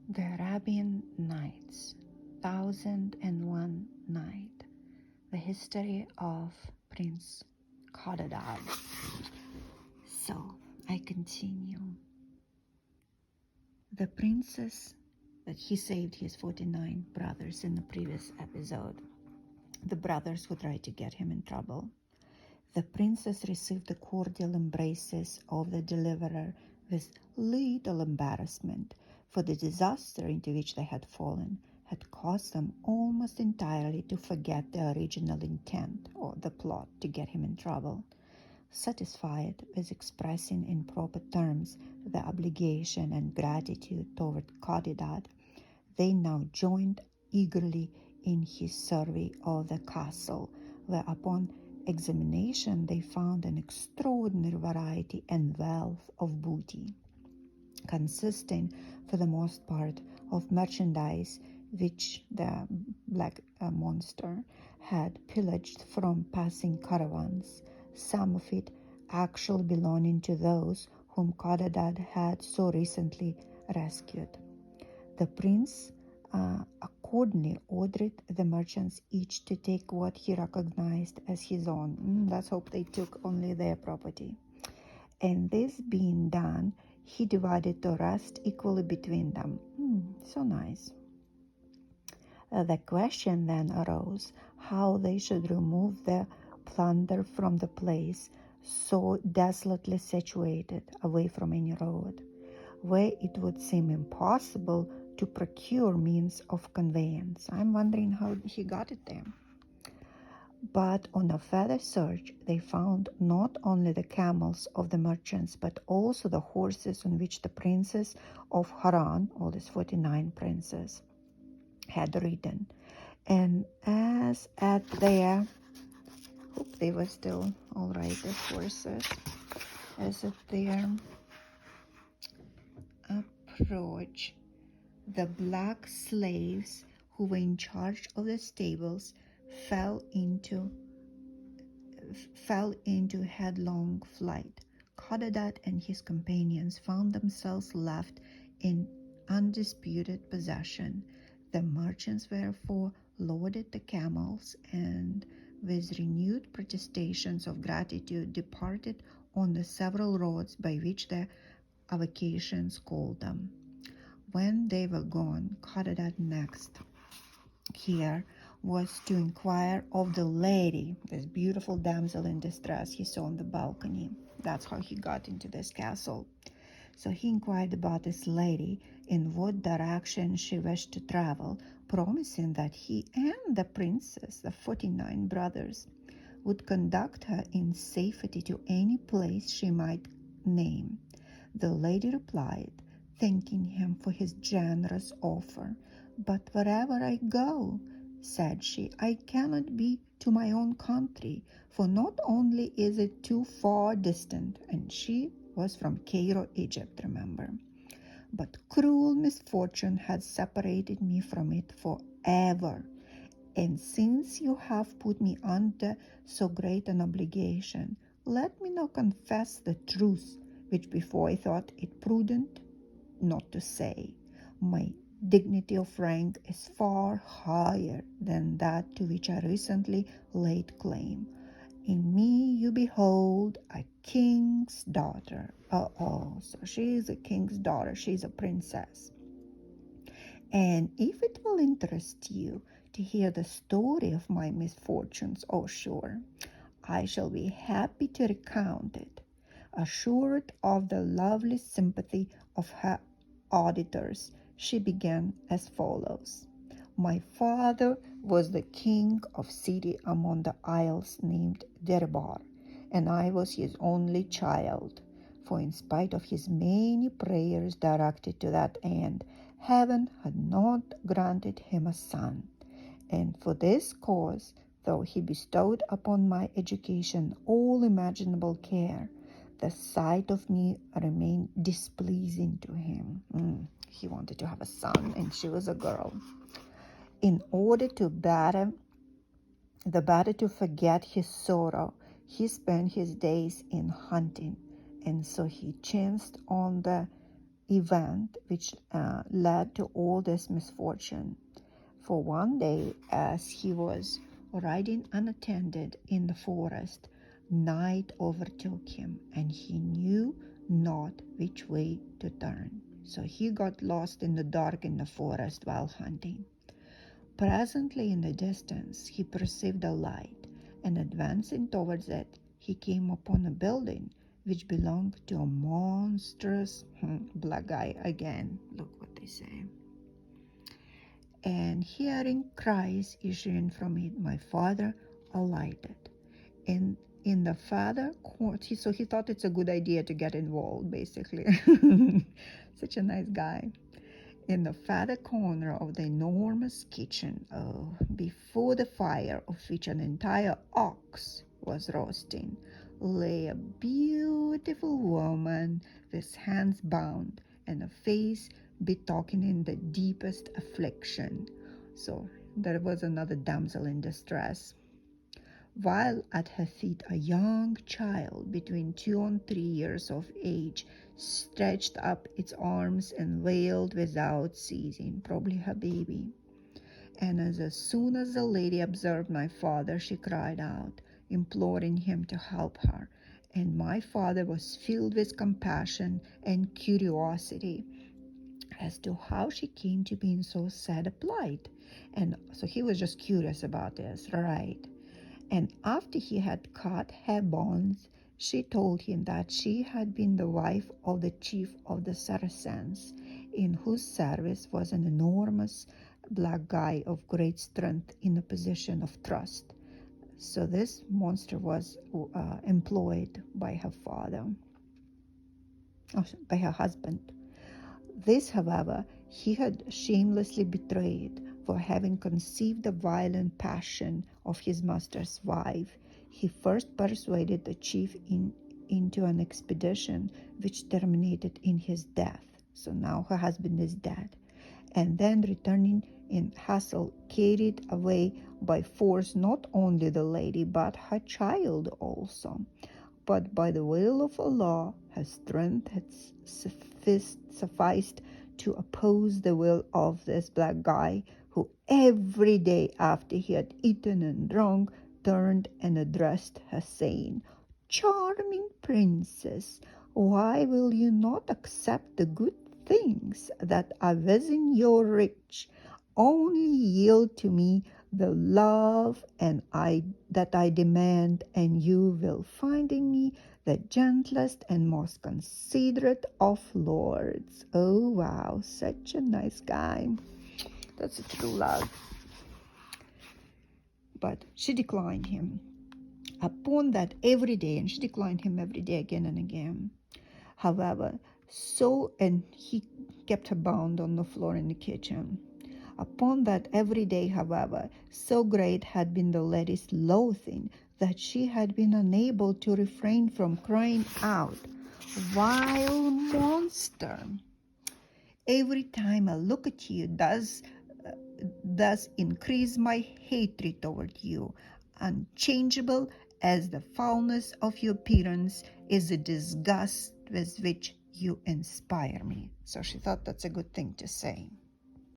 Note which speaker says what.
Speaker 1: The Arabian Nights, 1001 Night, the history of Prince Codadad. So I continue. The princess that he saved his 49 brothers in the previous episode, the brothers who tried to get him in trouble. The princess received the cordial embraces of the deliverer with little embarrassment, for the disaster into which they had fallen had caused them almost entirely to forget the original intent or the plot to get him in trouble. Satisfied with expressing in proper terms the obligation and gratitude toward Codadad, they now joined eagerly in his survey of the castle, where upon examination they found an extraordinary variety and wealth of booty, consisting for the most part of merchandise which the black monster had pillaged from passing caravans, some of it actually belonging to those whom Codadad had so recently rescued. The prince accordingly ordered the merchants each to take what he recognized as his own. Let's hope they took only their property. And this being done, he divided the rest equally between them. So nice. The question then arose how they should remove the plunder from the place so desolately situated, away from any road, where it would seem impossible to procure means of conveyance. I'm wondering how he got it there. But on a further search, they found not only the camels of the merchants, but also the horses on which the princes of Haran, all these 49 princes, had ridden. And as at their, hope they were still all right, the horses, as at their approach, the black slaves who were in charge of the stables fell into headlong flight. Codadad and his companions found themselves left in undisputed possession. The merchants therefore loaded the camels and, with renewed protestations of gratitude, departed on the several roads by which their avocations called them. When they were gone, Codadad next here was to inquire of the lady, this beautiful damsel in distress he saw on the balcony. That's how he got into this castle. So he inquired about this lady, in what direction she wished to travel, promising that he and the princess, the 49 brothers, would conduct her in safety to any place she might name. The lady replied, thanking him for his generous offer. But wherever I go, said she, I cannot be to my own country, for not only is it too far distant, and she was from Cairo, Egypt, remember, but cruel misfortune had separated me from it forever. And since you have put me under so great an obligation, let me now confess the truth, which before I thought it prudent not to say. My dignity of rank is far higher than that to which I recently laid claim. In me you behold a king's daughter. So she is a king's daughter. She's a princess. And if it will interest you to hear the story of my misfortunes, sure, I shall be happy to recount it, assured of the lovely sympathy of her auditors. She began as follows. My father was the king of a city among the isles named Derbar, and I was his only child. For in spite of his many prayers directed to that end, heaven had not granted him a son. And for this cause, though he bestowed upon my education all imaginable care, the sight of me remained displeasing to him. He wanted to have a son, and she was a girl. In order to better to forget his sorrow, he spent his days in hunting, and so he chanced on the event which led to all this misfortune. For one day, as he was riding unattended in the forest, night overtook him, and he knew not which way to turn. So he got lost in the dark in the forest while hunting. Presently in the distance he perceived a light, and advancing towards it, he came upon a building which belonged to a monstrous black guy again. Look what they say. And hearing cries issuing from it, my father alighted. In the farther corner, so he thought it's a good idea to get involved, basically. Such a nice guy. In the farther corner of the enormous kitchen, before the fire of which an entire ox was roasting, lay a beautiful woman with hands bound and a face betokening the deepest affliction. So there was another damsel in distress. While at her feet a young child between 2 and 3 years of age stretched up its arms and wailed without ceasing, probably her baby. And as soon as the lady observed my father, she cried out, imploring him to help her. And my father was filled with compassion and curiosity as to how she came to be in so sad a plight. And so he was just curious about this, right? And after he had cut her bonds, she told him that she had been the wife of the chief of the Saracens, in whose service was an enormous black guy of great strength in a position of trust. So this monster was employed by her by her husband. This, however, he had shamelessly betrayed, for having conceived the violent passion of his master's wife, he first persuaded the chief into an expedition which terminated in his death. So now her husband is dead. And then returning in haste, carried away by force not only the lady, but her child also. But by the will of Allah, her strength had sufficed to oppose the will of this black guy, who every day after he had eaten and drunk, turned and addressed her, saying, "Charming princess, why will you not accept the good things that are within your reach? Only yield to me the love that I demand, and you will find in me the gentlest and most considerate of lords." Oh wow, such a nice guy. That's a true love. But she declined him. Upon that every day, and she declined him every day again and again. However, and he kept her bound on the floor in the kitchen. Upon that every day, however, so great had been the lady's loathing that she had been unable to refrain from crying out, "Vile monster! Every time I look at you does increase my hatred toward you. Unchangeable as the foulness of your appearance is the disgust with which you inspire me." So she thought that's a good thing to say.